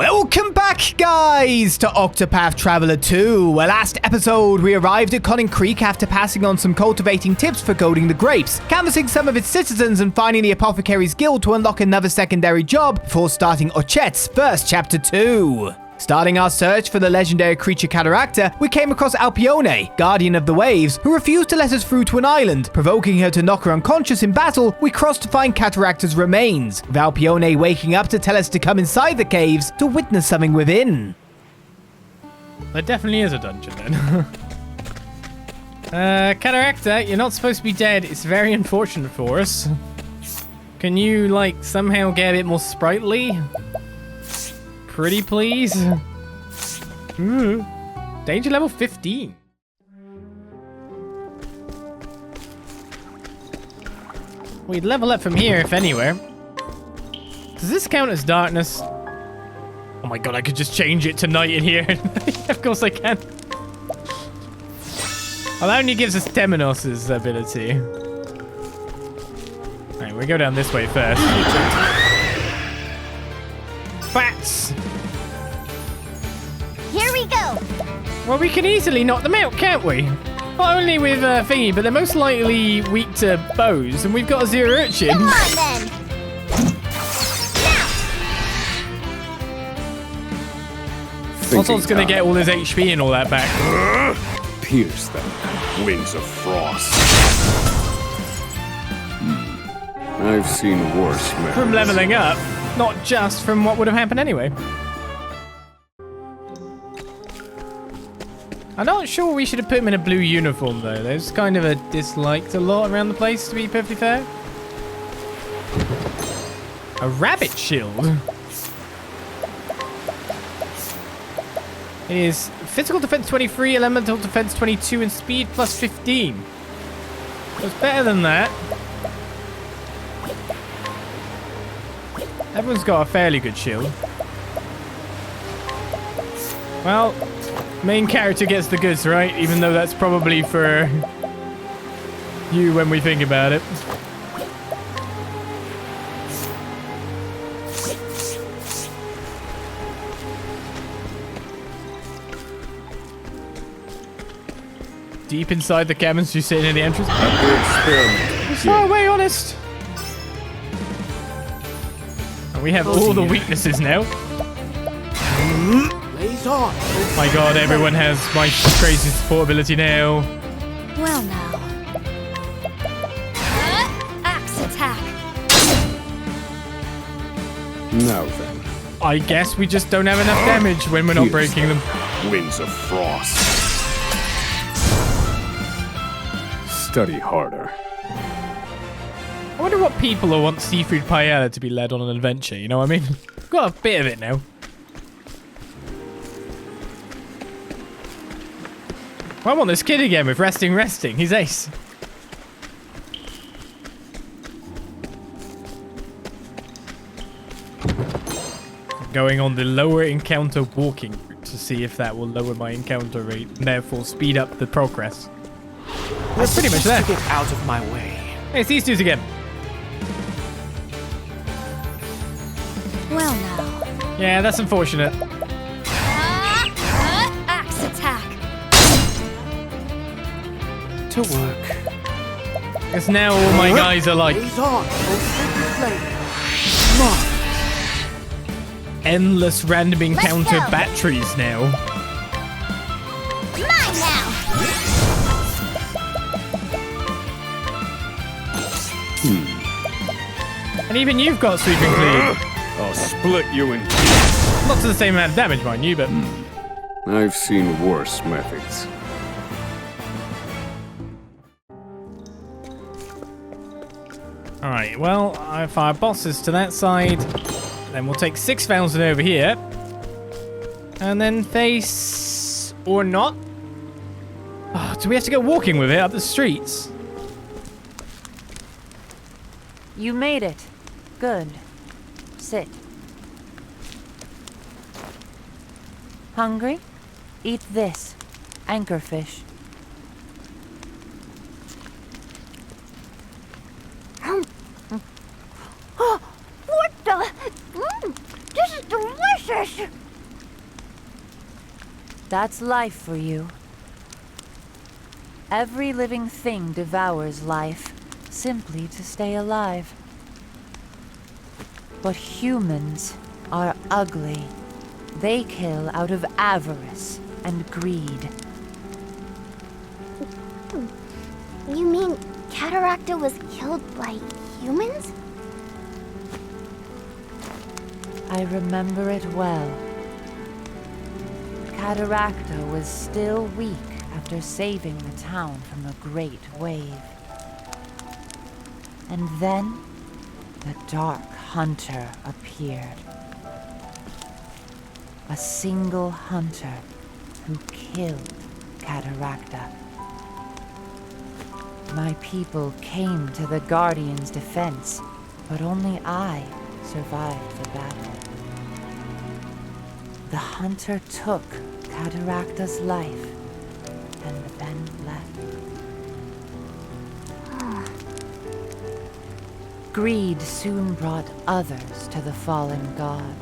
Welcome back, guys, to Octopath Traveler 2. Well, last episode, we arrived at Conning Creek after passing on some cultivating tips for goading the grapes, canvassing some of its citizens, and finding the Apothecary's Guild to unlock another secondary job before starting Ochette's first Chapter 2. Starting our search for the legendary creature Cateracta, we came across Alpione, guardian of the waves, who refused to let us through to an island. Provoking her to knock her unconscious in battle, we crossed to find Cateracta's remains, with Alpione waking up to tell us to come inside the caves to witness something within. There definitely is a dungeon then. Cateracta, you're not supposed to be dead. It's very unfortunate for us. Can you, like, somehow get a bit more sprightly? Pretty please. Ooh. Danger level 15. We'd level up from here if anywhere. Does this count as darkness? Oh my god, I could just change it to night in here. Of course I can. Well, that only gives us Temenos' ability. Alright, we go down this way first. Bats! Here we go! Well, we can easily knock them out, can't we? Not only with thingy, but they're most likely weak to bows, and we've got a zero urchin. Come on, then! Oswald's gonna get all his HP and all that back. Pierce them, wings of frost. I've seen worse methods. From leveling up, not just from what would have happened anyway. I'm not sure we should have put him in a blue uniform, though. There's kind of a disliked a lot around the place, to be perfectly fair. A rabbit shield. It is physical defense 23, elemental defense 22, and speed plus 15. So it's better than that. Everyone's got a fairly good shield. Well, main character gets the goods, right? Even though that's probably for you when we think about it. Deep inside the cabin, she's sitting in the entrance. It's far away, honest. And we have all the weaknesses now. Oh my god, everyone has my crazy support ability now. Well, now. Axe attack. Now then. I guess we just don't have enough damage when we're not breaking them. Wings of frost. Study harder. I wonder what people will want seafood paella to be led on an adventure, you know what I mean? Got a bit of it now. I want this kid again with resting. He's ace. Going on the lower encounter walking route to see if that will lower my encounter rate and therefore speed up the progress. We're pretty much there. Get out of my way. Hey, it's these dudes again. Well, now. Yeah, that's unfortunate. Axe attack. To work. Because now all my guys are like Blaze on, flame. endless random encounter go. batteries now. Mine now. And even you've got sweeping cleave. I'll split you in two. Not to the same amount of damage, mind you, but... I've seen worse methods. Alright, well, if our boss is to that side, then we'll take 6,000 over here. And then face... or not? Oh, do we have to go walking with it up the streets? You made it. Good. Sit. Hungry? Eat this. Anchorfish. What the? This is delicious! That's life for you. Every living thing devours life, simply to stay alive. But humans are ugly. They kill out of avarice and greed. You mean Cateracta was killed by humans? I remember it well. Cateracta was still weak after saving the town from a great wave. And then, the Dark Hunter appeared. A single hunter who killed Cateracta. My people came to the Guardian's defense, but only I survived the battle. The hunter took Cateracta's life and then left. Greed soon brought others to the fallen god.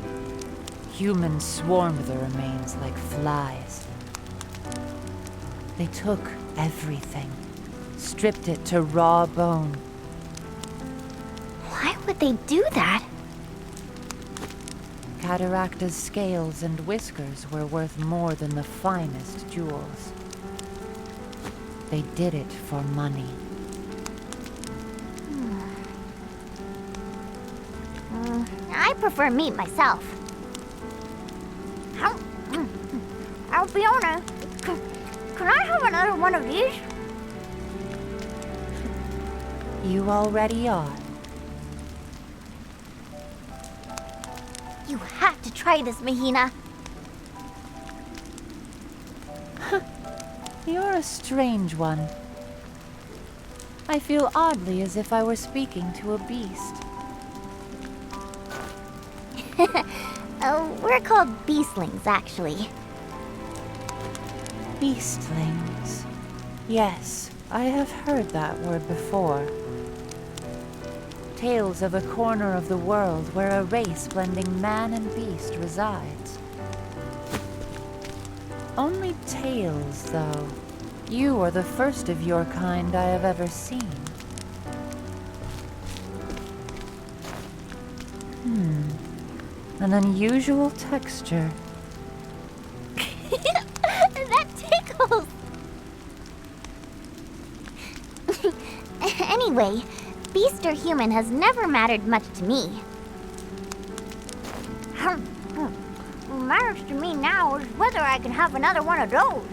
Humans swarmed the remains like flies. They took everything, stripped it to raw bone. Why would they do that? Cateracta's scales and whiskers were worth more than the finest jewels. They did it for money. I prefer meat myself. Alpione, can I have another one of these? You already are. You have to try this, Mahina. You're a strange one. I feel oddly as if I were speaking to a beast. We're called beastlings, actually. Beastlings. Yes, I have heard that word before. Tales of a corner of the world where a race blending man and beast resides. Only tales, though. You are the first of your kind I have ever seen. An unusual texture. That tickles! Anyway, beast or human has never mattered much to me. What matters to me now is whether I can have another one of those.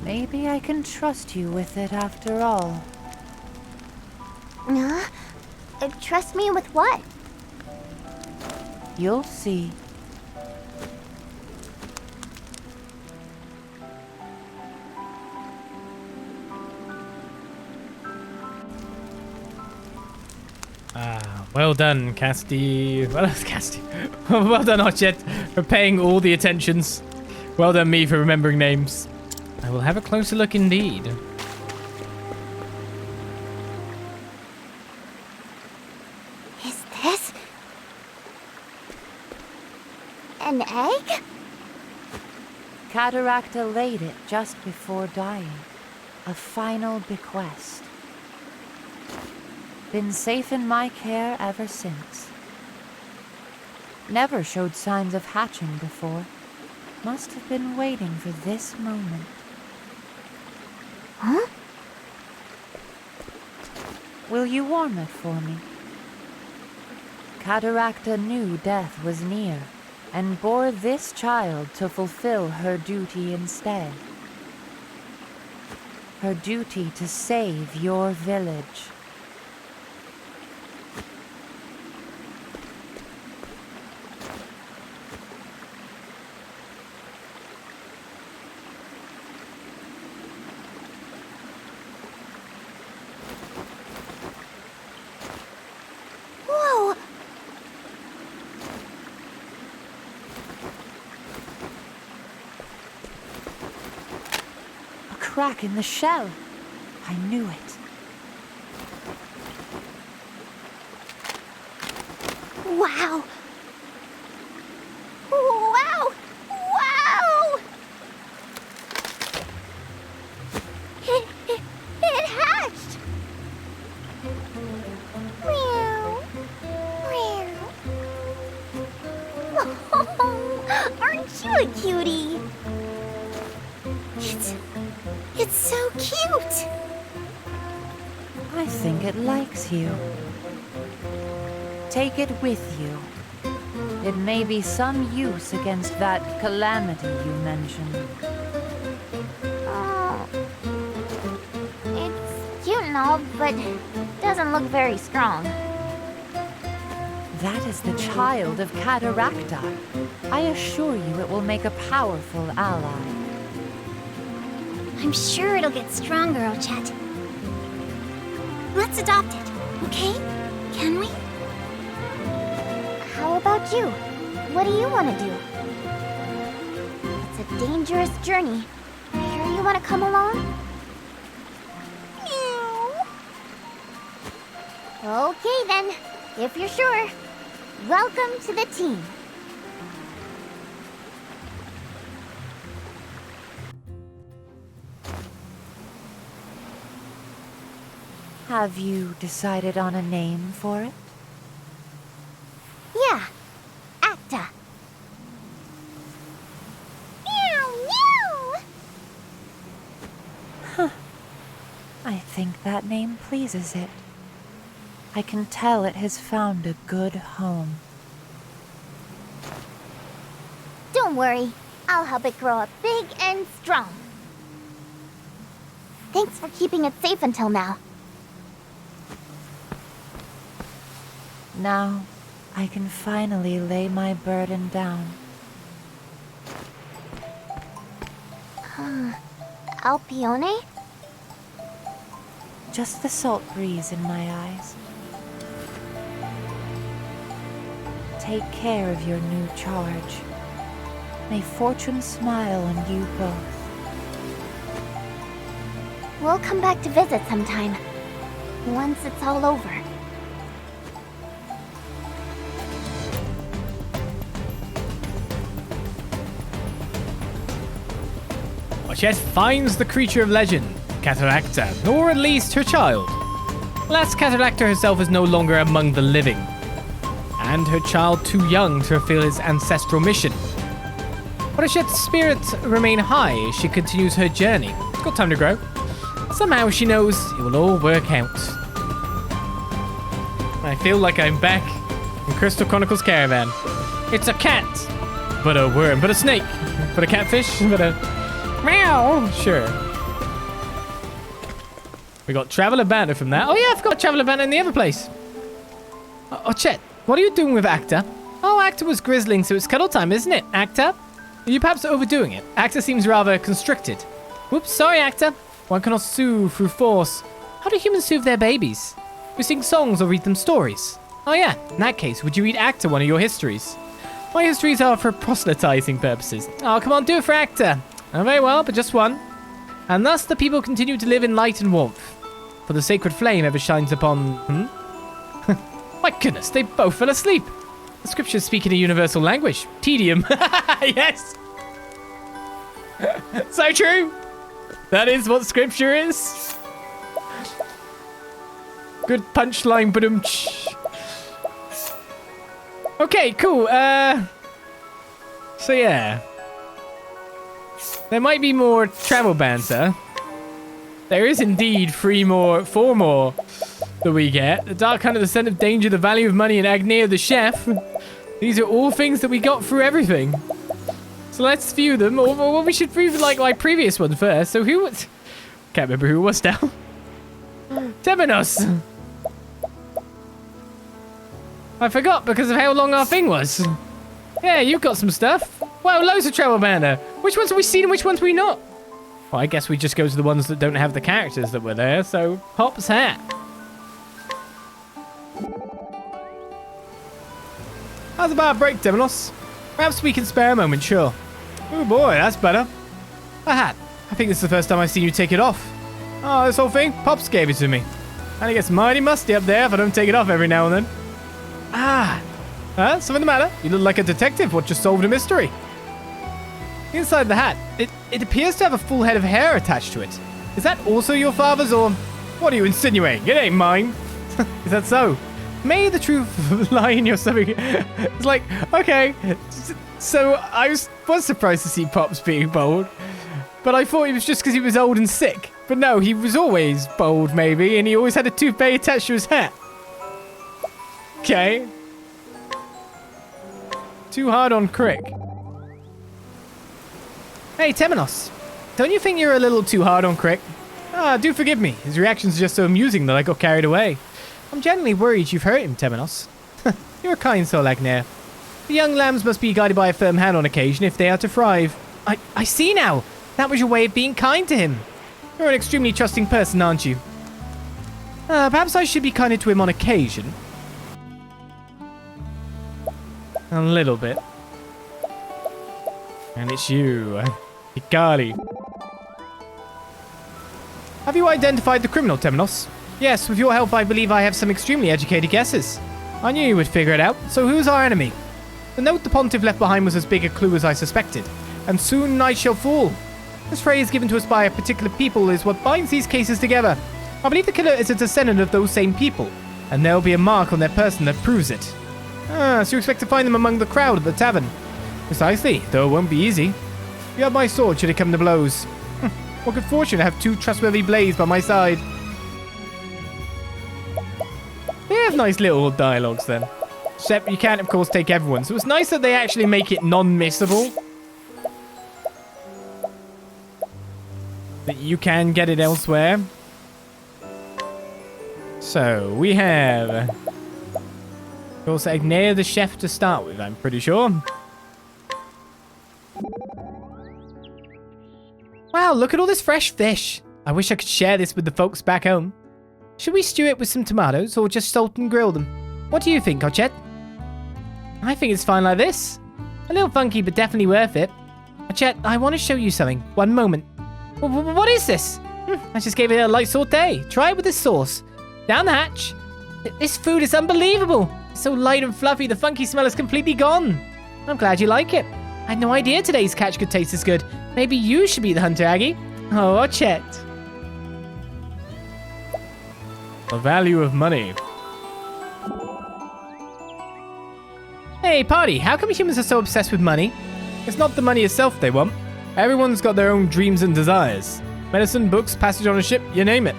Maybe I can trust you with it after all. Trust me with what? You'll see. Well done, Casti. Well done, Ochette, for paying all the attentions. Well done, me, for remembering names. I will have a closer look indeed. Is this an egg? Cateracta laid it just before dying. A final bequest. Been safe in my care ever since. Never showed signs of hatching before. Must have been waiting for this moment. Huh? Will you warm it for me? Cateracta knew death was near, and bore this child to fulfill her duty instead. Her duty to save your village. Whoa! A crack in the shell. I knew it. Wow! Wow! Wow! It hatched! Meow. Meow. Oh, aren't you a cutie? It's so cute! I think it likes you. Take it with you. It may be some use against that calamity you mentioned. Oh. It's cute and all, but doesn't look very strong. That is the child of Cateracta. I assure you it will make a powerful ally. I'm sure it'll get stronger, Ochette. Let's adopt it, okay? Can we? How about you? What do you want to do? It's a dangerous journey. Sure you want to come along? Meow. Okay then, if you're sure. Welcome to the team. Have you decided on a name for it? Yeah, Acta. Meow, meow. I think that name pleases it. I can tell it has found a good home. Don't worry, I'll help it grow up big and strong. Thanks for keeping it safe until now. Now, I can finally lay my burden down. Alpione? Just the salt breeze in my eyes. Take care of your new charge. May fortune smile on you both. We'll come back to visit sometime. Once it's all over. Ochette finds the creature of legend, Cateracta, or at least her child. Alas, Cateracta herself is no longer among the living, and her child too young to fulfill his ancestral mission. But Ochette's spirits remain high as she continues her journey. It's got time to grow. Somehow she knows it will all work out. I feel like I'm back in Crystal Chronicles Caravan. It's a cat, but a worm, but a snake, but a catfish, but a meow. Sure. We got Traveler Banner from that. Oh yeah, I've got Traveler Banner in the other place. Ochette, what are you doing with Acta? Oh, Acta was grizzling, so it's cuddle time, isn't it, Acta? Are you perhaps overdoing it? Acta seems rather constricted. Whoops, sorry, Acta. One cannot soothe through force. How do humans soothe their babies? We sing songs or read them stories. Oh yeah, in that case, would you read Acta one of your histories? My histories are for proselytizing purposes. Oh, come on, do it for Acta. Oh, very well, but just one. And thus the people continue to live in light and warmth. For the sacred flame ever shines upon... My goodness, they both fell asleep. The scriptures speak in a universal language. Tedium. Yes. So true. That is what scripture is. Good punchline, badum. Okay, cool. So yeah. There might be more travel banter. There is indeed four more that we get. The Dark Hunt, the Scent of Danger, the Value of Money, and Agnea the Chef. These are all things that we got through everything. So let's view them. Or we should view like my previous one first. So who was... Can't remember who it was now. Temenos. I forgot because of how long our thing was. Yeah, you've got some stuff. Wow, loads of travel banner. Which ones have we seen and which ones have we not? Well, I guess we just go to the ones that don't have the characters that were there, so Pop's hat. How's about a break, Temenos? Perhaps we can spare a moment, sure. Oh boy, that's better. A hat. I think this is the first time I've seen you take it off. Oh, this whole thing? Pops gave it to me. And it gets mighty musty up there if I don't take it off every now and then. Ah. Huh? Something the matter? You look like a detective. What just solved a mystery? Inside the hat, it appears to have a full head of hair attached to it. Is that also your father's, or what are you insinuating? It ain't mine. Is that so? May the truth lie in your stomach. It's like, okay. So I was surprised to see Pops being bold. But I thought it was just because he was old and sick. But no, he was always bold, maybe, and he always had a toupee attached to his hat. Okay. Too hard on Crick. Hey, Temenos. Don't you think you're a little too hard on Crick? Ah, do forgive me. His reactions are just so amusing that I got carried away. I'm genuinely worried you've hurt him, Temenos. You're a kind soul, Agnair. The young lambs must be guided by a firm hand on occasion if they are to thrive. I see now. That was your way of being kind to him. You're an extremely trusting person, aren't you? Perhaps I should be kinder to him on occasion. A little bit. And it's you, Hikari. Have you identified the criminal, Temenos? Yes, with your help I believe I have some extremely educated guesses. I knew you would figure it out, so who's our enemy? The note the Pontiff left behind was as big a clue as I suspected, and soon night shall fall. This phrase given to us by a particular people is what binds these cases together. I believe the killer is a descendant of those same people, and there'll be a mark on their person that proves it. So you expect to find them among the crowd at the tavern? Precisely, though it won't be easy. You have my sword should it come to blows. What good fortune to have two trustworthy blades by my side. They have nice little dialogues then. Except you can't, of course, take everyone, so it's nice that they actually make it non-missable. That you can get it elsewhere. So, we have... of course, Agnair the chef to start with, I'm pretty sure. Wow, look at all this fresh fish. I wish I could share this with the folks back home. Should we stew it with some tomatoes or just salt and grill them? What do you think, Ochette? I think it's fine like this. A little funky, but definitely worth it. Ochette, I want to show you something. One moment. What is this? I just gave it a light saute. Try it with this sauce. Down the hatch. This food is unbelievable. It's so light and fluffy, the funky smell is completely gone. I'm glad you like it. I had no idea today's catch could taste as good. Maybe you should be the hunter, Aggie. Oh, Ochette. The value of money. Hey, party, how come humans are so obsessed with money? It's not the money itself they want. Everyone's got their own dreams and desires. Medicine, books, passage on a ship, you name it.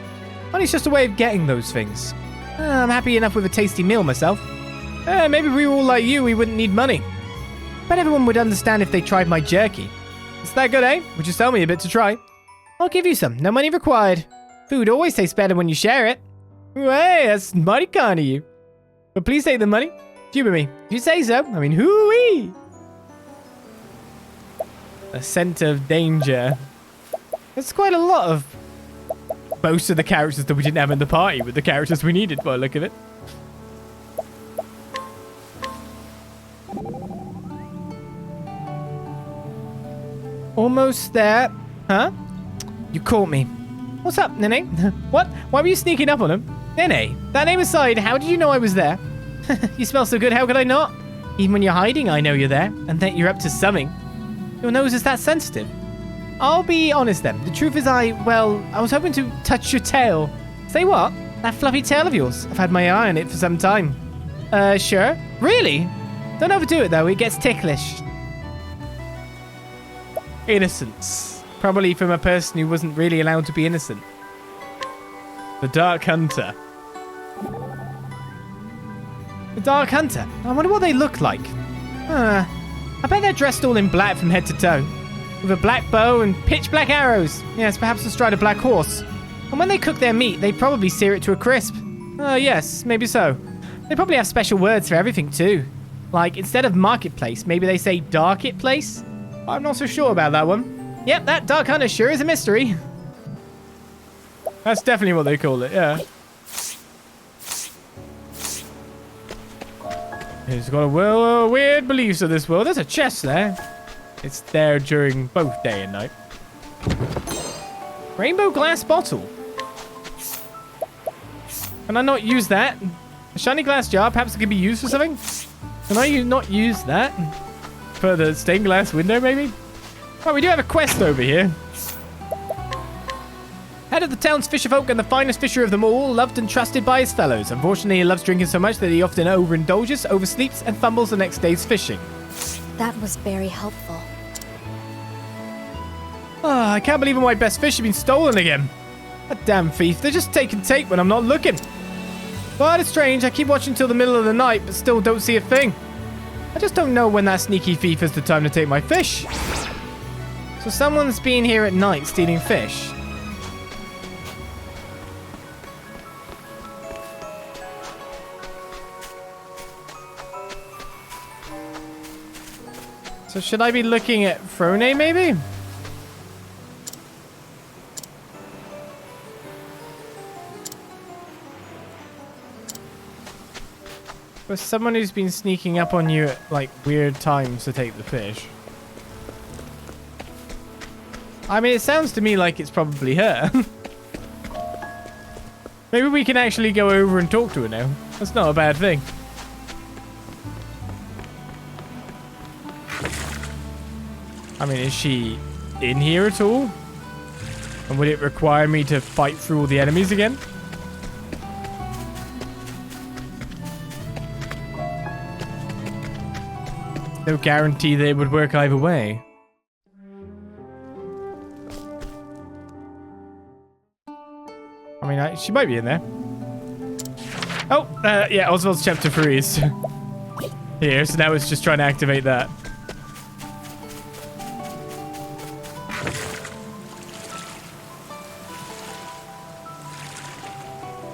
Money's just a way of getting those things. I'm happy enough with a tasty meal myself. Maybe if we were all like you, we wouldn't need money. Bet everyone would understand if they tried my jerky. It's that good, eh? Would you sell me a bit to try? I'll give you some. No money required. Food always tastes better when you share it. Hey, that's mighty kind of you. But please take the money. Humor me. If you say so. I mean, hoo-wee. A scent of danger. There's quite a lot of most of the characters that we didn't have in the party with the characters we needed by the look of it. Almost there. Huh? You caught me. What's up, Nene? What? Why were you sneaking up on him? Nene, that name aside, how did you know I was there? You smell so good, how could I not? Even when you're hiding, I know you're there, and that you're up to something. Your nose is that sensitive. I'll be honest then. The truth is I was hoping to touch your tail. Say what? That fluffy tail of yours. I've had my eye on it for some time. Sure? Really? Don't overdo it though, it gets ticklish. Innocence. Probably from a person who wasn't really allowed to be innocent. The Dark Hunter. The Dark Hunter? I wonder what they look like. I bet they're dressed all in black from head to toe. With a black bow and pitch black arrows. Yes, perhaps astride a black horse. And when they cook their meat, they probably sear it to a crisp. Yes, maybe so. They probably have special words for everything too. Like, instead of marketplace, maybe they say darket place? I'm not so sure about that one. Yep, that Dark Hunter sure is a mystery. That's definitely what they call it, yeah. He's got a weird beliefs of this world. There's a chest there. It's there during both day and night. Rainbow glass bottle. Can I not use that? A shiny glass jar, perhaps it could be used for something? Can I not use that? For the stained glass window, maybe? Oh, we do have a quest over here. Head of the town's fisherfolk and the finest fisher of them all, loved and trusted by his fellows. Unfortunately, he loves drinking so much that he often overindulges, oversleeps, and fumbles the next day's fishing. That was very helpful. Ah, I can't believe my best fish have been stolen again. That damn thief, they're just taking take when I'm not looking. But it's strange, I keep watching till the middle of the night, but still don't see a thing. I just don't know when that sneaky thief has the time to take my fish. So someone's been here at night stealing fish. So should I be looking at Frone, maybe? For someone who's been sneaking up on you at, like, weird times to take the fish. I mean, it sounds to me like it's probably her. Maybe we can actually go over and talk to her now. That's not a bad thing. I mean, is she in here at all? And would it require me to fight through all the enemies again? No guarantee that it would work either way. I mean, she might be in there. Oh, yeah, Oswald's chapter 3 is here, so now it's just trying to activate that.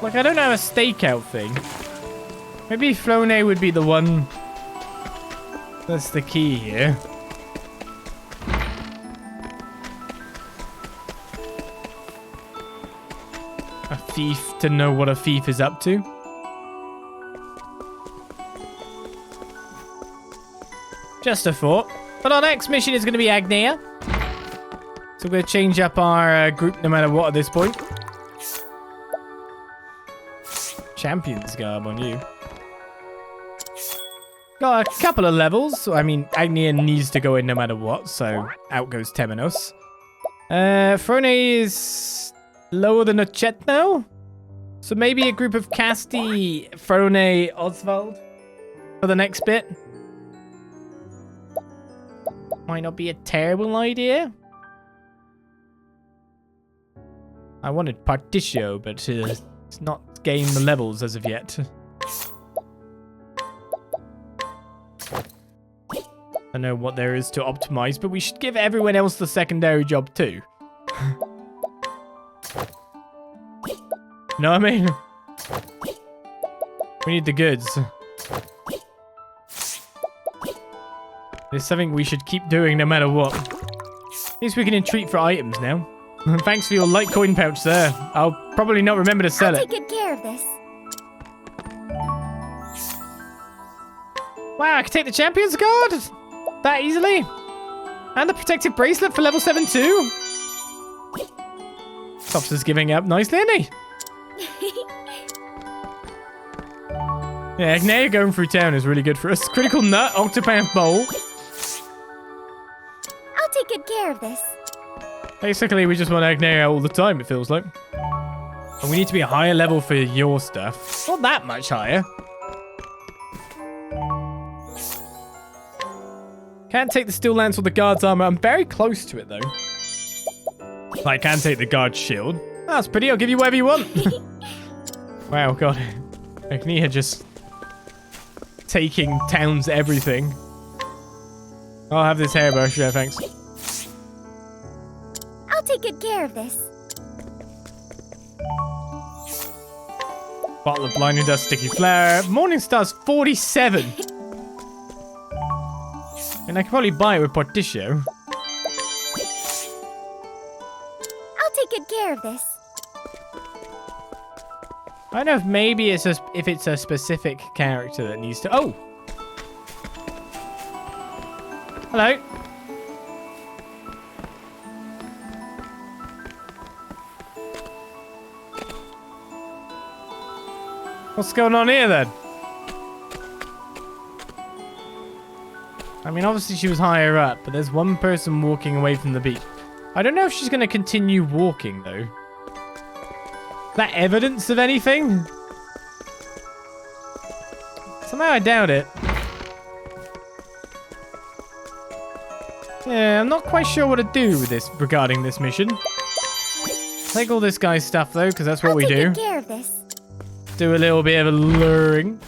Like, I don't have a stakeout thing. Maybe Flone would be the one that's the key here. A thief to know what a thief is up to. Just a thought. But our next mission is going to be Agnea. So we're going to change up our group no matter what at this point. Champion's garb on you. Got a couple of levels. I mean, Agnea needs to go in no matter what, so out goes Temenos. Frone is lower than Ochette now. So maybe a group of Casti, Frone, Oswald for the next bit. Might not be a terrible idea. I wanted Particio, but it's not gained the levels as of yet. I know what there is to optimize, but we should give everyone else the secondary job too. You know what I mean? We need the goods. There's something we should keep doing no matter what. At least we can entreat for items now. Thanks for your light coin pouch there. I'll probably not remember to sell it. I'll take good care of this. Wow, I can take the champion's card that easily. And the protective bracelet for level 7 too. Tops is giving up nicely, isn't he? Yeah, Agnea going through town is really good for us. Critical nut, Octopath bowl. I'll take good care of this. Basically, we just want Agnea all the time, it feels like. And we need to be a higher level for your stuff. Not that much higher. Can't take the steel lance or the guard's armor. I'm very close to it, though. I can take the guard's shield. That's pretty. I'll give you whatever you want. Wow, God. Agnea just taking town's everything. I'll have this hairbrush. Yeah, thanks. I'll take good care of this. Bottle of blinding dust, sticky flower. Morningstar's 47. And I can probably buy it with Particio. I'll take good care of this. I don't know if maybe it's if it's a specific character that needs to... Oh! Hello. What's going on here then? I mean, obviously she was higher up, but there's one person walking away from the beach. I don't know if she's going to continue walking, though. Is that evidence of anything? Somehow I doubt it. Yeah, I'm not quite sure what to do with this regarding this mission. Take all this guy's stuff, though, because that's what we do. I'll take care of this. Do a little bit of luring.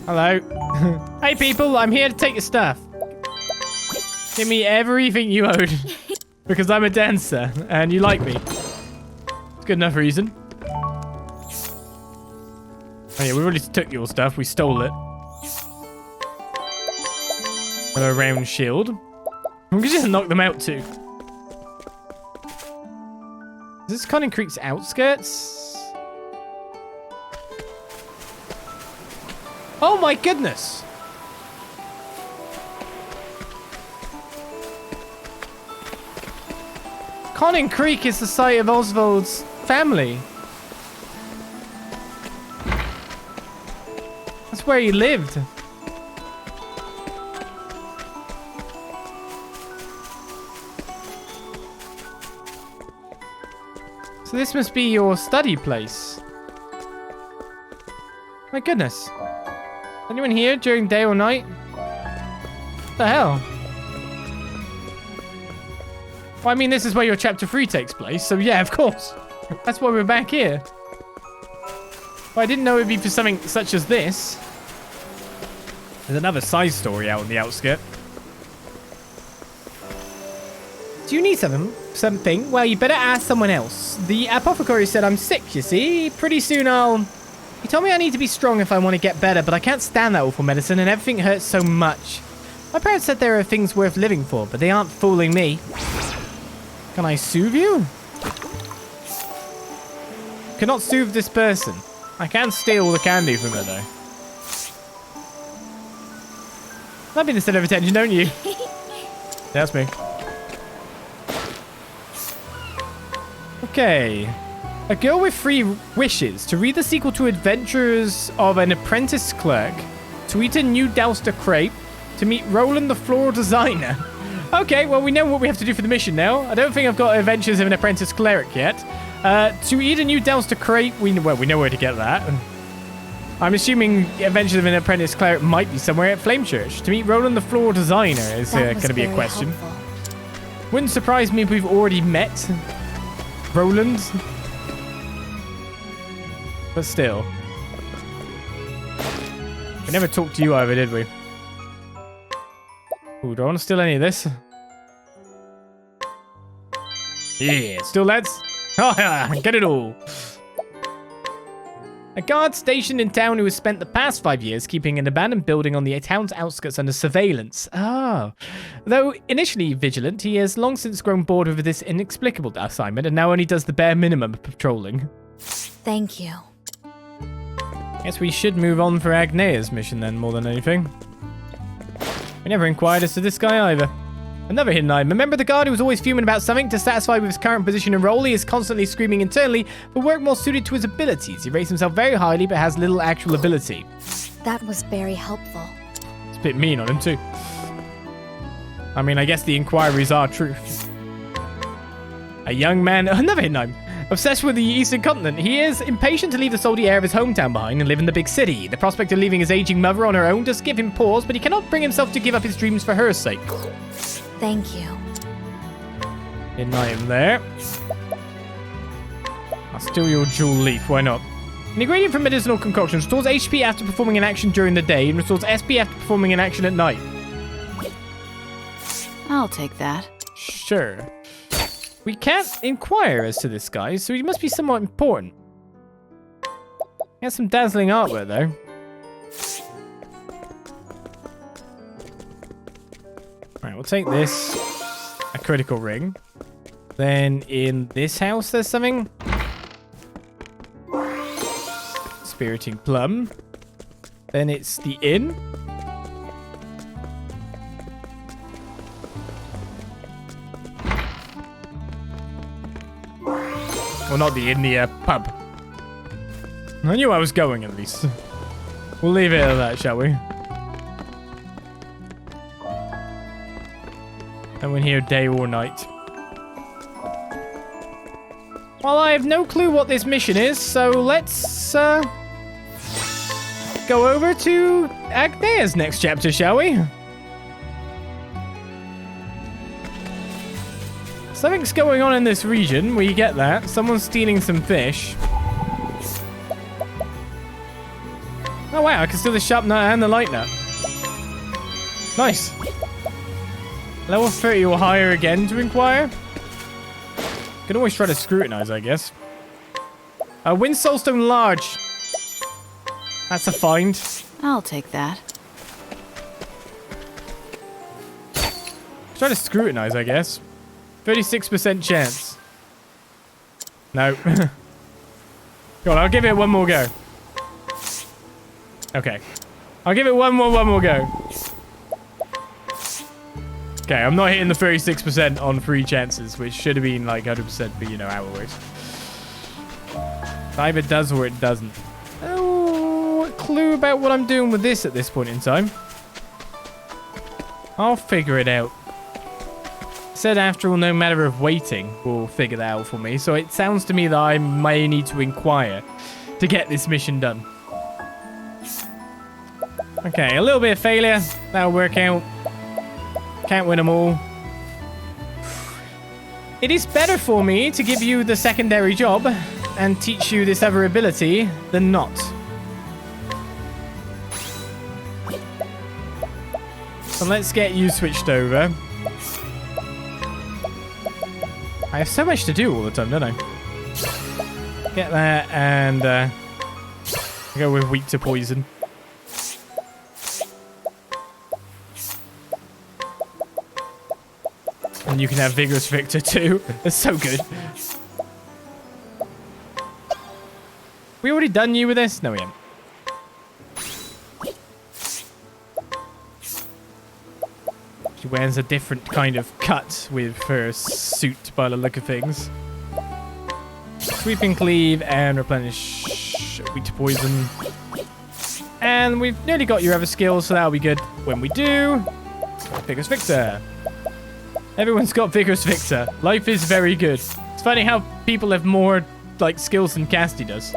Hello. Hey, people, I'm here to take your stuff. Give me everything you own. Because I'm a dancer, and you like me. It's good enough reason. Oh yeah, we already took your stuff. We stole it. A round shield. We can just knock them out, too. Is this Conning Creek's outskirts? Oh my goodness! Conning Creek is the site of Oswald's family. That's where he lived. So this must be your study place. My goodness. Anyone here during day or night? What the hell? Well, I mean, this is where your chapter 3 takes place, so yeah, of course. That's why we're back here. But I didn't know it'd be for something such as this. There's another side story out on the outskirts. Do you need something? Well, you better ask someone else. The apothecary said I'm sick, you see. Pretty soon He told me I need to be strong if I want to get better, but I can't stand that awful medicine and everything hurts so much. My parents said there are things worth living for, but they aren't fooling me. Can I soothe you? Cannot soothe this person. I can steal the candy from her, though. That'd be the center of attention, don't you? That's me. Okay. A girl with 3 wishes. To read the sequel to Adventures of an Apprentice Clerk. To eat a new Douster crepe. To meet Roland the Floral Designer. Okay, well, we know what we have to do for the mission now. I don't think I've got Adventures of an Apprentice Cleric yet. To eat a new Douster crepe. We know where to get that. I'm assuming Adventures of an Apprentice Cleric might be somewhere at Flame Church. To meet Roland the Floral Designer is going to be a question. Helpful. Wouldn't surprise me if we've already met Roland. But still. We never talked to you either, did we? Ooh, do I want to steal any of this? Yeah, still lads. Oh, yeah, get it all. A guard stationed in town who has spent the past 5 years keeping an abandoned building on the town's outskirts under surveillance. Oh. Though initially vigilant, he has long since grown bored with this inexplicable assignment and now only does the bare minimum of patrolling. Thank you. Guess we should move on for Agnea's mission then, more than anything. We never inquired as to this guy either. Another hidden item. Remember the guard who was always fuming about something? Dissatisfied with his current position and role, he is constantly screaming internally for work more suited to his abilities. He rates himself very highly, but has little actual ability. That was very helpful. It's a bit mean on him too. I mean, I guess the inquiries are truth. A young man, another hidden item. Obsessed with the Eastern continent, he is impatient to leave the salty air of his hometown behind and live in the big city. The prospect of leaving his aging mother on her own does give him pause, but he cannot bring himself to give up his dreams for her sake. Thank you. Hidden item there. I'll steal your jewel leaf, why not? An ingredient for medicinal concoction restores HP after performing an action during the day and restores SP after performing an action at night. I'll take that. Sure. We can't inquire as to this guy, so he must be somewhat important. He has some dazzling artwork, though. Alright, we'll take this. A critical ring. Then in this house, there's something. Spiriting plum. Then it's the inn. Well, not the inn, the pub. I knew I was going at least. We'll leave it at that, shall we? No one here day or night. Well, I have no clue what this mission is, so let's go over to Agnea's next chapter, shall we? Something's going on in this region. We get that. Someone's stealing some fish. Oh wow, I can steal the sharp nut and the light nut. Nice. Level 30 or higher again to inquire. Can always try to scrutinize, I guess. Wind Soulstone Large. That's a find. I'll take that. Try to scrutinize, I guess. 36% chance. No. Go on, I'll give it one more go. Okay. I'll give it one more go. Okay, I'm not hitting the 36% on 3 chances, which should have been like 100%, but you know how it works. Either it does or it doesn't. Oh, clue about what I'm doing with this at this point in time. I'll figure it out. Said after all, no matter of waiting will figure that out for me, so it sounds to me that I may need to inquire to get this mission done. Okay, a little bit of failure. That'll work out. Can't win them all. It is better for me to give you the secondary job and teach you this other ability than not. So let's get you switched over. I have so much to do all the time, don't I? Get that and go with weak to poison. And you can have Vigorous Victor too. That's so good. We already done you with this? No, we haven't. She wears a different kind of cut with her suit by the look of things. Sweep and cleave and replenish weak to poison. And we've nearly got your other skills, so that'll be good when we do. Vigorous Victor. Everyone's got Vigorous Victor. Life is very good. It's funny how people have more like skills than Casti does.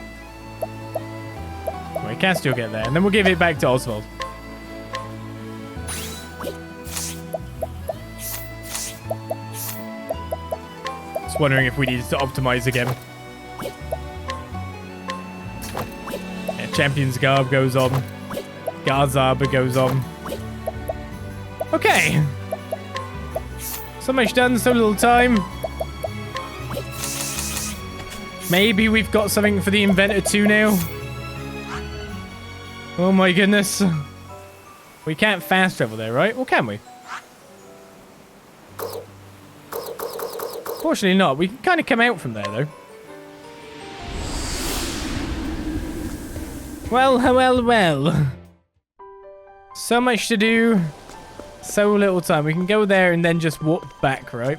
Wait, Casti will get there, and then we'll give it back to Oswald. Just wondering if we needed to optimize again. Yeah, Champion's Garb goes on. Garzaba goes on. Okay. So much done, so little time. Maybe we've got something for the Inventor 2 now. Oh my goodness. We can't fast travel there, right? Or can we? Fortunately not. We can kind of come out from there, though. Well. So much to do. So little time. We can go there and then just walk back, right?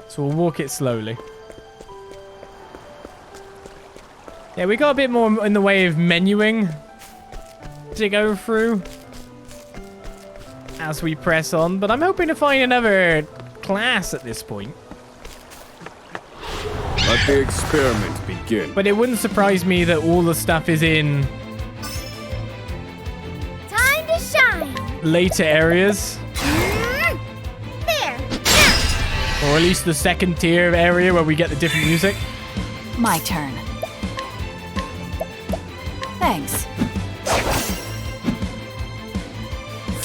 So we'll walk it slowly. Yeah, we got a bit more in the way of menuing to go through as we press on, but I'm hoping to find another class at this point. Let the experiment begin. But it wouldn't surprise me that all the stuff is in Time to shine. later areas. There. Or at least the second tier area where we get the different music. My turn. Thanks.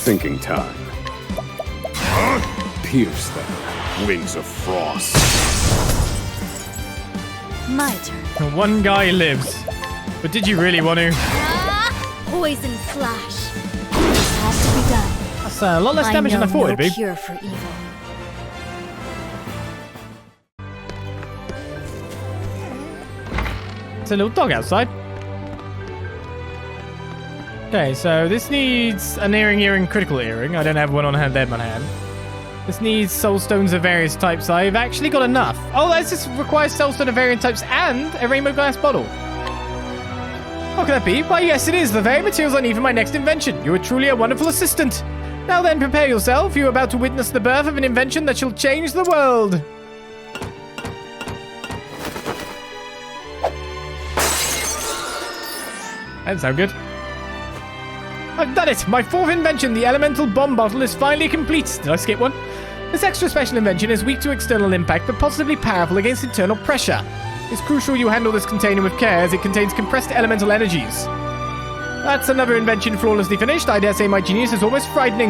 Thinking time. Pierce them. Wings of frost. My turn. One guy lives. But did you really want to? Poison flash. This has to be done. That's a lot less damage than I thought it'd be. Cure for evil. It's a little dog outside. Okay, so this needs an earring, critical earring. I don't have one on hand, dead man hand. This needs soul stones of various types. I've actually got enough. Oh, this requires soul stone of various types and a rainbow glass bottle. What could that be? Why, yes, it is. The very materials I need for my next invention. You are truly a wonderful assistant. Now then, prepare yourself. You are about to witness the birth of an invention that shall change the world. That didn't sound good. I've done it! My fourth invention, the elemental bomb bottle, is finally complete. Did I skip one? This extra special invention is weak to external impact, but positively powerful against internal pressure. It's crucial you handle this container with care, as it contains compressed elemental energies. That's another invention flawlessly finished. I dare say my genius is almost frightening.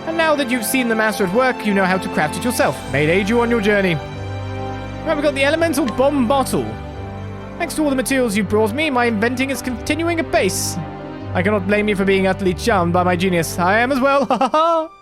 And now that you've seen the master at work, you know how to craft it yourself. May it aid you on your journey. Right, we've got the elemental bomb bottle. Thanks to all the materials you brought me, my inventing is continuing apace. I cannot blame you for being utterly charmed by my genius. I am as well. Ha ha ha!